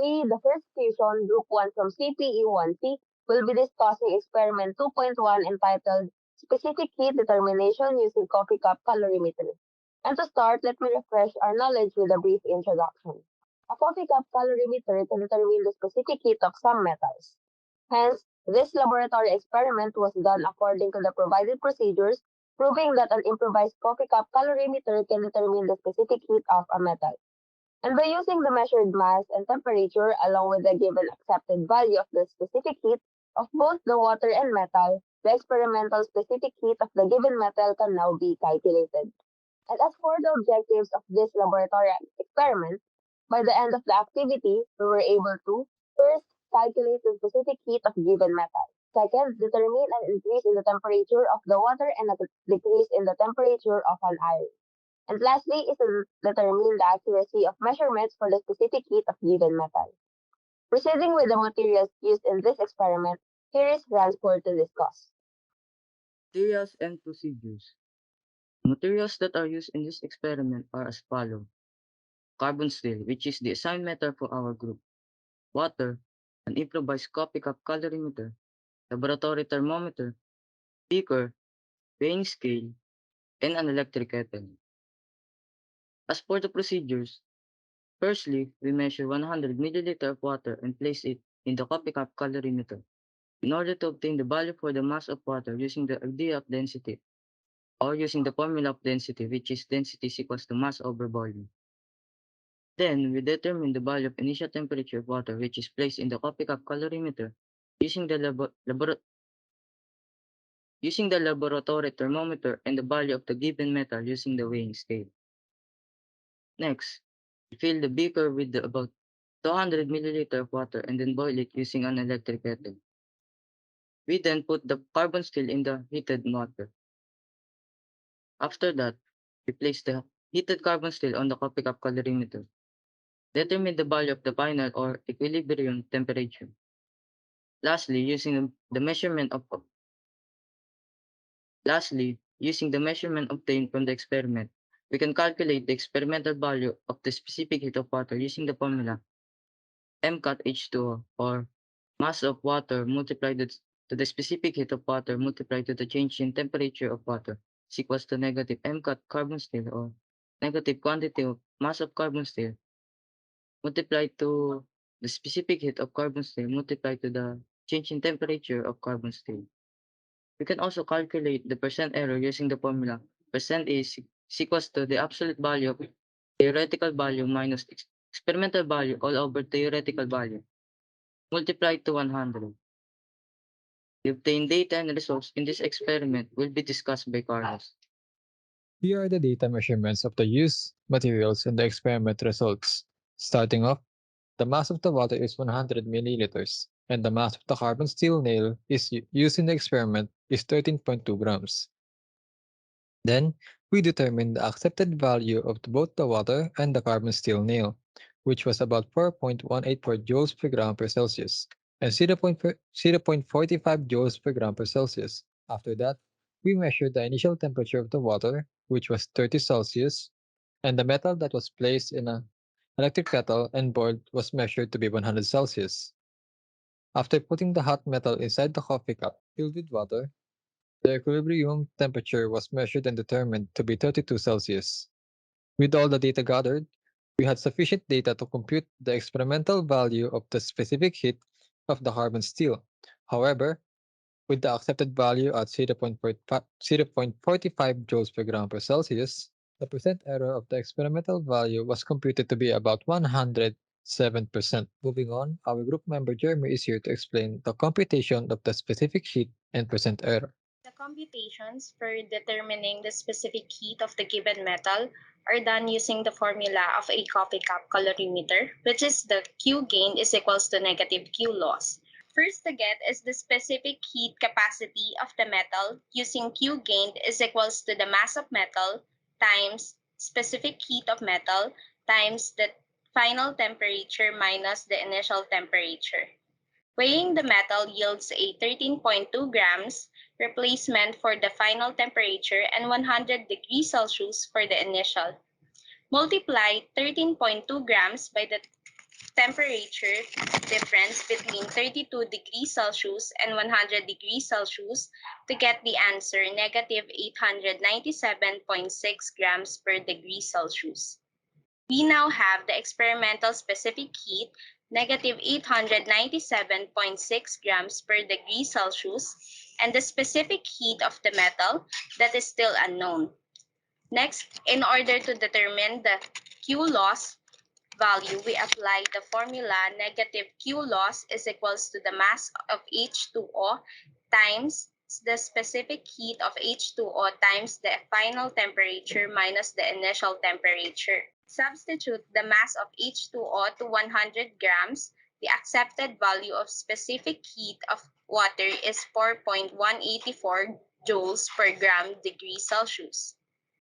we, the first station, Group 1 from CPE1C, will be discussing Experiment 2.1 entitled Specific Heat Determination Using Coffee Cup Calorimeter. And to start, let me refresh our knowledge with a brief introduction. A coffee cup calorimeter can determine the specific heat of some metals. Hence, this laboratory experiment was done according to the provided procedures, proving that an improvised coffee cup calorimeter can determine the specific heat of a metal. And by using the measured mass and temperature along with the given accepted value of the specific heat of both the water and metal, the experimental specific heat of the given metal can now be calculated. And as for the objectives of this laboratory experiment, by the end of the activity, we were able to first calculate the specific heat of given metal. Second, determine an increase in the temperature of the water and a decrease in the temperature of an iron. And lastly is to determine the accuracy of measurements for the specific heat of given metal. Proceeding with the materials used in this experiment, here is Ransford to discuss. Materials and procedures. Materials that are used in this experiment are as follows. Carbon steel, which is the assigned metal for our group. Water, an improvised coffee cup calorimeter, laboratory thermometer, beaker, weighing scale, and an electric kettle. As for the procedures, firstly, we measure 100 milliliter of water and place it in the coffee cup calorimeter in order to obtain the value for the mass of water using the idea of density or using the formula of density, which is density is equals to mass over volume. Then, we determine the value of initial temperature of water which is placed in the coffee cup calorimeter using the laboratory thermometer and the value of the given metal using the weighing scale. Next, we fill the beaker with about 200 milliliter of water and then boil it using an electric kettle. We then put the carbon steel in the heated water. After that, we place the heated carbon steel on the coffee cup calorimeter. Determine the value of the final or equilibrium temperature. Lastly, using the measurement obtained from the experiment, we can calculate the experimental value of the specific heat of water using the formula MCAT H2O, or mass of water multiplied to the specific heat of water multiplied to the change in temperature of water is equals to negative MCAT carbon steel, or negative quantity of mass of carbon steel multiplied to the specific heat of carbon steel multiplied to the change in temperature of carbon steel. We can also calculate the percent error using the formula percent is equals to the absolute value of theoretical value minus experimental value all over theoretical value multiplied to 100. The obtained data and results in this experiment will be discussed by Carlos. Here are the data measurements of the used materials and the experiment results. Starting off, the mass of the water is 100 milliliters, and the mass of the carbon steel nail used in the experiment is 13.2 grams. Then, we determined the accepted value of both the water and the carbon steel nail, which was about 4.184 joules per gram per Celsius and 0.45 joules per gram per Celsius. After that, we measured the initial temperature of the water, which was 30 Celsius, and the metal that was placed in an electric kettle and boiled was measured to be 100 Celsius. After putting the hot metal inside the coffee cup filled with water, the equilibrium temperature was measured and determined to be 32 Celsius. With all the data gathered, we had sufficient data to compute the experimental value of the specific heat of the carbon steel. However, with the accepted value at 0.45 joules per gram per Celsius, the percent error of the experimental value was computed to be about 107%. Moving on, our group member Jeremy is here to explain the computation of the specific heat and percent error. The computations for determining the specific heat of the given metal are done using the formula of a coffee cup calorimeter, which is the Q gain is equals to negative Q loss. First to get is the specific heat capacity of the metal using Q gained is equals to the mass of metal times specific heat of metal times the final temperature minus the initial temperature. Weighing the metal yields a 13.2 grams replacement for the final temperature and 100 degrees Celsius for the initial. Multiply 13.2 grams by the temperature difference between 32 degrees Celsius and 100 degrees Celsius to get the answer negative 897.6 grams per degree Celsius. We now have the experimental specific heat, negative 897.6 grams per degree Celsius, and the specific heat of the metal that is still unknown. Next, in order to determine the Q loss value, we apply the formula negative Q loss is equals to the mass of H2O times the specific heat of H2O times the final temperature minus the initial temperature. Substitute the mass of H2O to 100 grams. The accepted value of specific heat of water is 4.184 joules per gram degree Celsius.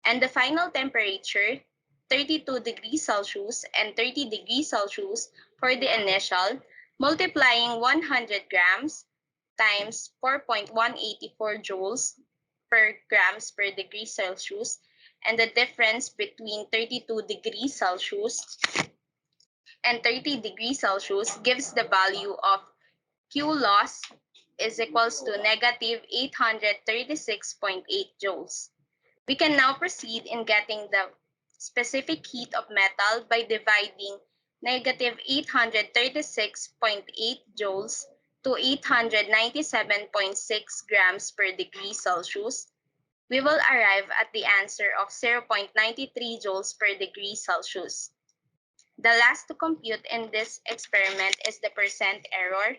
And the final temperature, 32 degrees Celsius and 30 degrees Celsius for the initial, multiplying 100 grams times 4.184 joules per grams per degree Celsius, and the difference between 32 degrees Celsius and 30 degrees Celsius gives the value of Q loss is equals to negative 836.8 joules. We can now proceed in getting the specific heat of metal by dividing negative 836.8 joules to 897.6 grams per degree Celsius. We will arrive at the answer of 0.93 joules per degree Celsius. The last to compute in this experiment is the percent error.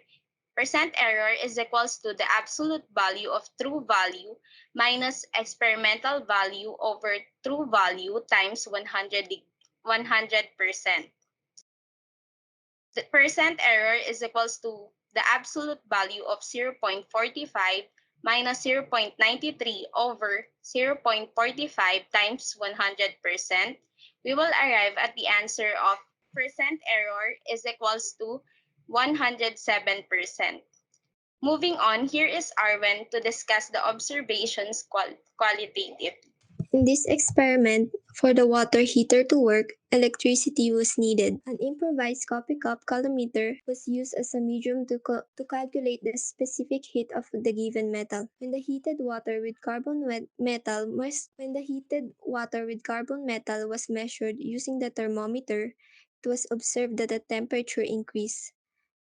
Percent error is equals to the absolute value of true value minus experimental value over true value times 100%. The percent error is equals to the absolute value of 0.45 minus 0.93 over 0.45 times 100%. We will arrive at the answer of percent error is equals to 107%. Moving on, here is Arwen to discuss the observations qualitative. In this experiment, for the water heater to work, electricity was needed. An improvised coffee cup calorimeter was used as a medium to calculate the specific heat of the given metal. When the heated water with carbon metal was measured using the thermometer, it was observed that the temperature increased.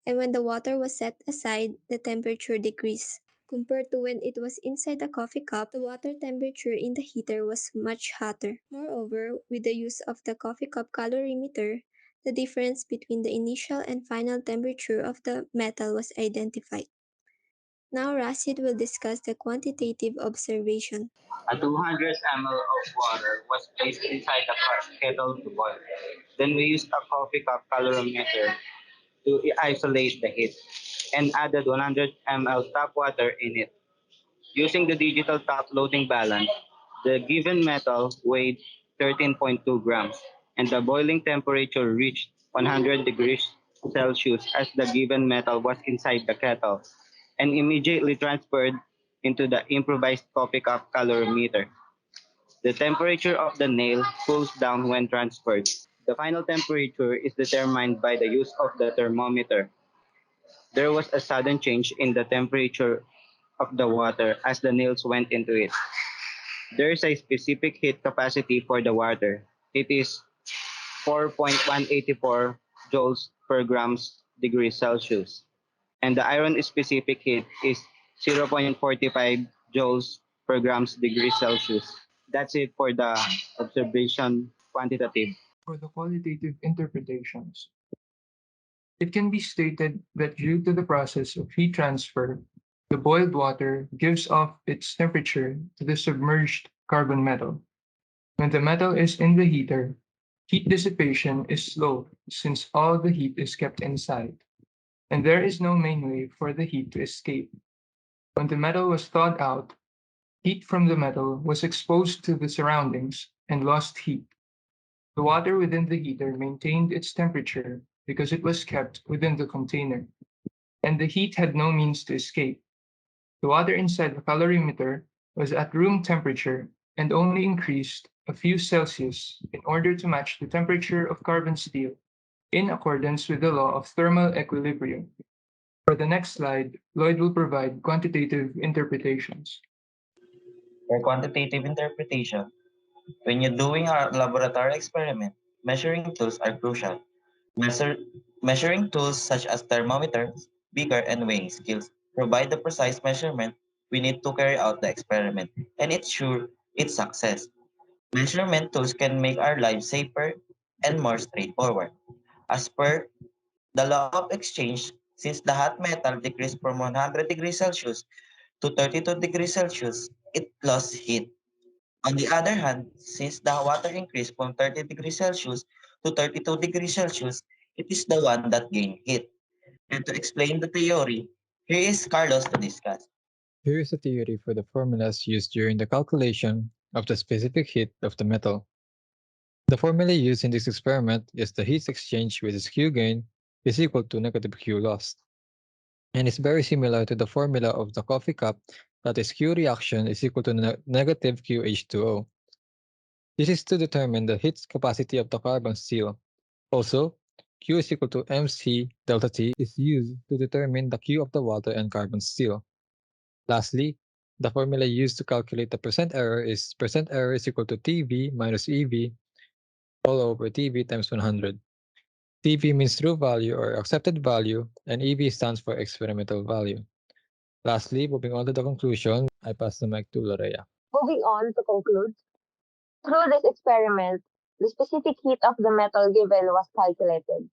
And when the water was set aside, the temperature decreased. Compared to when it was inside the coffee cup, the water temperature in the heater was much hotter. Moreover, with the use of the coffee cup calorimeter, the difference between the initial and final temperature of the metal was identified. Now Rashid will discuss the quantitative observation. A 200 ml of water was placed inside the kettle to boil. Then we used a coffee cup calorimeter to isolate the heat and added 100 ml tap water in it. Using the digital top loading balance, the given metal weighed 13.2 grams and the boiling temperature reached 100 degrees Celsius as the given metal was inside the kettle and immediately transferred into the improvised coffee cup calorimeter. The temperature of the nail cools down when transferred. The final temperature is determined by the use of the thermometer. There was a sudden change in the temperature of the water as the nails went into it. There is a specific heat capacity for the water. It is 4.184 joules per grams degree Celsius. And the iron specific heat is 0.45 joules per grams degree Celsius. That's it for the observation quantitative. For the qualitative interpretations, it can be stated that due to the process of heat transfer, the boiled water gives off its temperature to the submerged carbon metal. When the metal is in the heater, heat dissipation is slow since all the heat is kept inside, and there is no main way for the heat to escape. When the metal was thawed out, heat from the metal was exposed to the surroundings and lost heat. The water within the heater maintained its temperature because it was kept within the container, and the heat had no means to escape. The water inside the calorimeter was at room temperature and only increased a few Celsius in order to match the temperature of carbon steel in accordance with the law of thermal equilibrium. For the next slide, Lloyd will provide quantitative interpretations. For quantitative interpretation, when you're doing a laboratory experiment, measuring tools are crucial. Measure, Measuring tools such as thermometers, beaker, and weighing scales provide the precise measurement we need to carry out the experiment and ensure its success. Measurement tools can make our lives safer and more straightforward. As per the law of exchange, since the hot metal decreased from 100 degrees Celsius to 32 degrees Celsius, it lost heat. On the other hand, since the water increased from 30 degrees Celsius to 32 degrees Celsius, it is the one that gained heat. And to explain the theory, here is Carlos to discuss. Here is a theory for the formulas used during the calculation of the specific heat of the metal. The formula used in this experiment is the heat exchange with its Q gain is equal to negative Q lost, and is very similar to the formula of the coffee cup, that is Q reaction is equal to negative QH2O. This is to determine the heat capacity of the carbon steel. Also, Q is equal to mc delta T is used to determine the Q of the water and carbon steel. Lastly, the formula used to calculate the percent error is percent error is equal to TV minus EV all over TV times 100. TV means true value or accepted value, and EV stands for experimental value. Lastly, moving on to the conclusion, I pass the mic to Lorea. Moving on to conclude, through this experiment, the specific heat of the metal given was calculated.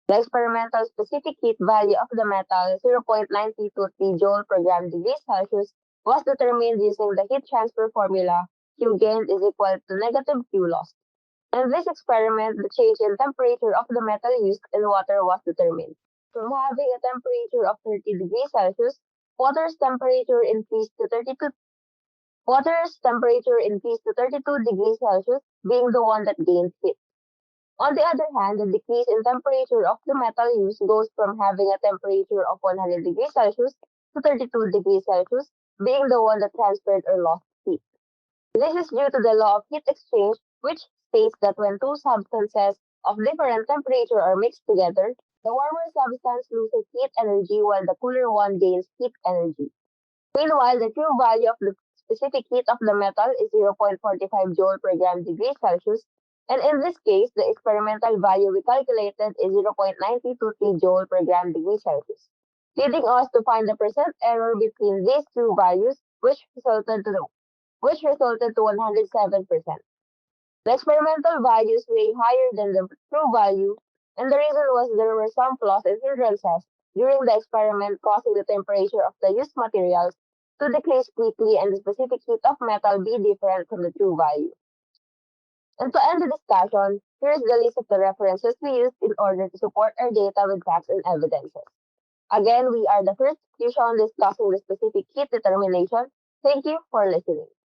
The experimental specific heat value of the metal, 0.923 joule per gram degree Celsius, was determined using the heat transfer formula Q gained is equal to negative Q lost. In this experiment, the change in temperature of the metal used in water was determined. From having a temperature of 30 degrees Celsius, water's temperature increased to 32 water's temperature increased to 32 degrees Celsius, being the one that gained heat. On the other hand, the decrease in temperature of the metal used goes from having a temperature of 100 degrees Celsius to 32 degrees Celsius, being the one that transferred or lost heat. This is due to the law of heat exchange, which states that when two substances of different temperature are mixed together, the warmer substance loses heat energy while the cooler one gains heat energy. Meanwhile, the true value of the specific heat of the metal is 0.45 joule per gram degree Celsius, and in this case, the experimental value we calculated is 0.923 joule per gram degree Celsius, leading us to find the percent error between these two values, which resulted to 107%. The experimental value is way higher than the true value, and the reason was there were some flaws and hindrances during the experiment causing the temperature of the used materials to decrease quickly and the specific heat of metal be different from the true value. And to end the discussion, here is the list of the references we used in order to support our data with facts and evidences. Again, we are the first institution discussing the specific heat determination. Thank you for listening.